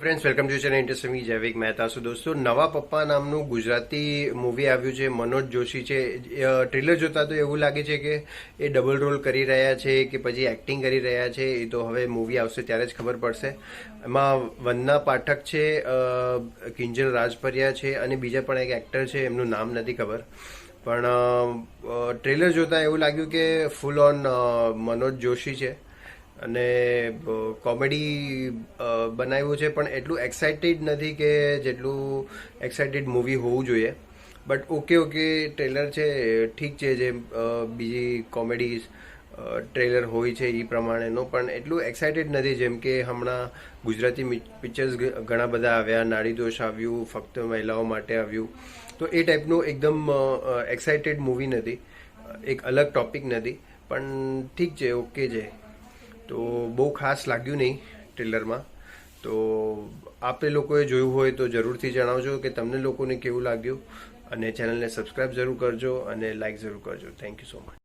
Friends welcome to channel interesting જૈવિક મહેતા. સો દોસ્તો, નવા પપ્પા નામનું ગુજરાતી મૂવી આવ્યું છે. મનોજ જોશી છે. ટ્રેલર જોતા તો એવું લાગે છે કે એ ડબલ રોલ કરી રહ્યા છે કે પછી એક્ટિંગ કરી રહ્યા છે. એ તો હવે મૂવી આવશે ત્યારે જ ખબર પડશે. એમાં વંદના પાઠક છે, કિંજલ રાજપરિયા છે અને બીજા પણ એક એક્ટર છે, એમનું નામ નથી ખબર. પણ ટ્રેલર જોતા એવું લાગ્યું કે ફૂલ ઓન મનોજ જોશી છે અને કોમેડી બનાવ્યું છે, પણ એટલું એક્સાઇટેડ નથી કે જેટલું એક્સાઇટેડ મૂવી હોવું જોઈએ. બટ ઓકે ટ્રેલર છે, ઠીક છે. જે બીજી કોમેડી ટ્રેલર હોય છે એ પ્રમાણેનો, પણ એટલું એક્સાઇટેડ નથી જેમ કે હમણાં ગુજરાતી પિક્ચર્સ ઘણા બધા આવ્યા. નાડીદોષ આવ્યું, ફક્ત મહિલાઓ માટે આવ્યું. તો એ ટાઈપનું એકદમ એક્સાઇટેડ મૂવી નથી, એક અલગ ટોપિક નથી, પણ ઠીક છે, ઓકે છે. તો બહુ ખાસ લાગ્યું નહીં ટ્રેલરમાં. તો આપે લોકોએ જોયું હોય તો જરૂરથી જણાવજો કે તમને લોકોને કેવું લાગ્યું, અને ચેનલને સબસ્ક્રાઈબ જરૂર કરજો અને લાઈક જરૂર કરજો. Thank you so much.